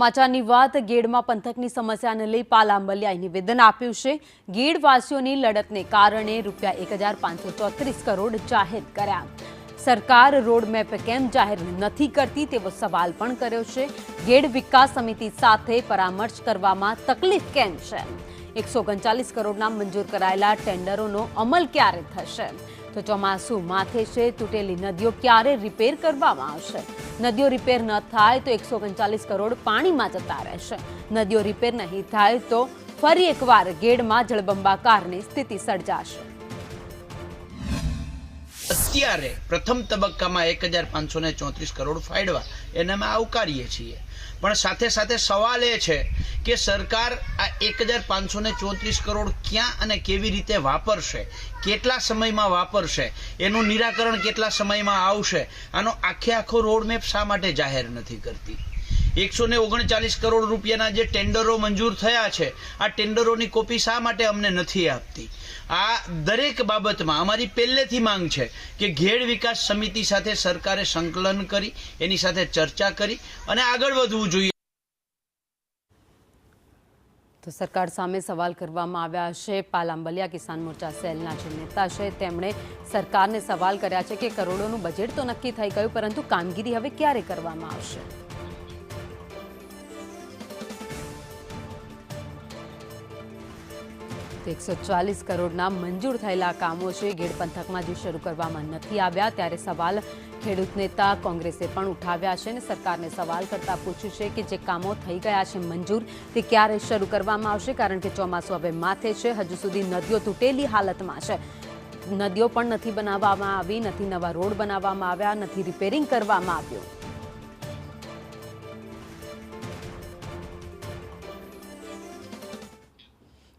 સમાચારની વાત ગેડમાં પંથકની સમસ્યાને લઈ પાલાંબલિયાએ નિવેદન આપ્યું છે। ગેડવાસીઓની લડતને કારણે ₹1,534 કરોડ જાહેર કર્યા। સરકાર રોડમેપ કેમ જાહેર નથી કરતી તેવો સવાલ પણ કર્યો છે। ગેડ વિકાસ સમિતિ સાથે પરામર્શ કરવામાં તકલીફ કેમ છે? 139 કરોડના મંજૂર કરાયેલા ટેન્ડરોનો અમલ ક્યારે થશે? તો ચોમાસું માથે છે, તૂટેલી નદીઓ ક્યારે રિપેર કરવામાં આવશે? નદીઓ રિપેર ન થાય તો 139 કરોડ પાણીમાં જતા રહેશે। નદીઓ રિપેર નહીં થાય તો ફરી એકવાર ગેડમાં જળબંબાકારની સ્થિતિ સર્જાશે। અત્યારે પ્રથમ તબક્કામાં 1,534 કરોડ ફાળવા એને અમે આવકારીએ છીએ, પણ સાથે સાથે સવાલ એ છે કે સરકાર આ 1,534 કરોડ ક્યાં અને કેવી રીતે વાપરશે, કેટલા સમયમાં વાપરશે, એનું નિરાકરણ કેટલા સમયમાં આવશે, આનો આખો રોડમેપ શા માટે જાહેર નથી કરતી? 139 કરોડ રૂપિયાના જે ટેન્ડરો મંજૂર થયા છે, આ ટેન્ડરોની કોપી શા માટે અમને નથી આપતી? આ દરેક બાબતમાં અમારી પહેલેથી માંગ છે કે ગેડ વિકાસ સમિતિ સાથે સરકારે સંકલન કરી, એની સાથે ચર્ચા કરી અને આગળ વધવું જોઈએ। તો સરકાર સામે સવાલ કરવામાં આવ્યા છે। પાલાંબલિયા કિસાન મોરચા સેલના જે નેતા છે તેમણે સરકારને સવાલ કર્યા છે કે કરોડોનું બજેટ તો નક્કી થઈ ગયું, પરંતુ કામગીરી હવે ક્યારે કરવામાં આવશે? તો 140 કરોડના મંજૂર થયેલા કામો છે ગેડ પંથકમાં જે શરૂ કરવામાં નથી આવ્યા, ત્યારે સવાલ ખેડૂત નેતા કોંગ્રેસે પણ ઉઠાવ્યા છે અને સરકારને સવાલ કરતા પૂછ્યું છે કે જે કામો થઈ ગયા છે મંજૂર તે ક્યારે શરૂ કરવામાં આવશે? કારણ કે ચોમાસું હવે માથે છે, હજુ સુધી નદીઓ તૂટેલી હાલતમાં છે। નદીઓ પણ નથી બનાવવામાં આવી, નથી નવા રોડ બનાવવામાં આવ્યા, નથી રિપેરિંગ કરવામાં આવ્યું।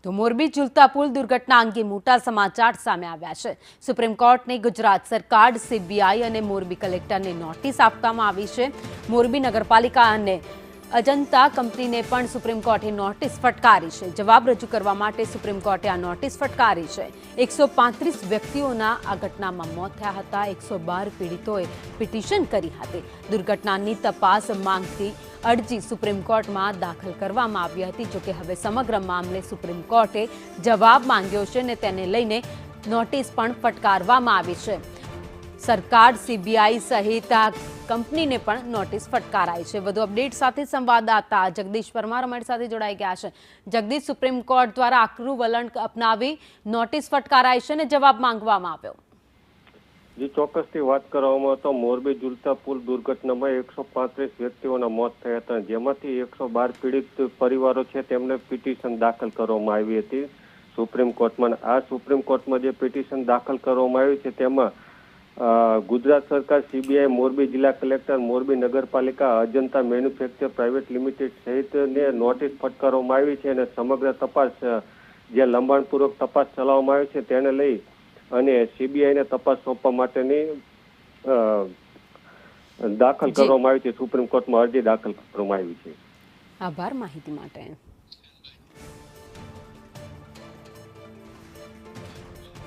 તો મોરબી ઝૂલતા પુલ દુર્ઘટના અંગે મોટા સમાચાર સામે આવ્યા છે। સુપ્રીમ કોર્ટને ગુજરાત સરકાર, સીબીઆઈ અને મોરબી કલેક્ટરને નોટિસ આપવામાં આવી છે। મોરબી નગરપાલિકા અને અજંતા કંપનીને પણ સુપ્રીમ કોર્ટે નોટિસ ફટકારી છે। જવાબ રજૂ કરવા માટે સુપ્રીમ કોર્ટે આ નોટિસ ફટકારી છે। 135 વ્યક્તિઓના આ ઘટનામાં મોત થયા હતા। 112 પીડિતોએ પિટિશન કરી હતી। દુર્ઘટનાની તપાસ માંગતી અરજી સુપ્રીમ કોર્ટમાં દાખલ કરવામાં આવી હતી। જોકે હવે સમગ્ર મામલે સુપ્રીમ કોર્ટે જવાબ માંગ્યો છે અને તેને લઈને નોટિસ પણ ફટકારવામાં આવી છે। સરકાર, સીબીઆઈ સહિત આ કંપનીને પણ નોટિસ ફટકારાઈ છે। વધુ અપડેટ સાથે સંવાદદાતા જગદીશ પરમાર અમારી સાથે જોડાઈ ગયા છે। જગદીશ, સુપ્રીમ કોર્ટ દ્વારા આકરું વલણ અપનાવી નોટિસ ફટકારાઈ છે અને જવાબ માંગવામાં આવ્યો। જે ચોક્કસથી વાત કરવામાં તો મોરબી ઝૂલતા પુલ દુર્ઘટનામાં 135 વ્યક્તિઓના મોત થયા હતા, જેમાંથી 112 પીડિત પરિવારો છે તેમને પિટિશન દાખલ કરવામાં આવી હતી સુપ્રીમ કોર્ટમાં। આ સુપ્રીમ કોર્ટમાં જે પિટિશન દાખલ કરવામાં આવી છે તેમાં ગુજરાત સરકાર, સીબીઆઈ, મોરબી જિલ્લા કલેક્ટર, મોરબી નગરપાલિકા, અજંતા મેન્યુફેક્ચર પ્રાઇવેટ લિમિટેડ સહિતને નોટિસ ફટકારવામાં આવી છે અને સમગ્ર તપાસ જે લંબાણપૂર્વક તપાસ ચલાવવામાં આવી છે તેને લઈ અને સીબીઆઈને તપાસ સોંપવા માટેની દાખલ કરવામાં આવી છે, સુપ્રીમ કોર્ટમાં અરજી દાખલ કરવામાં આવી છે। આભાર માહિતી માટે।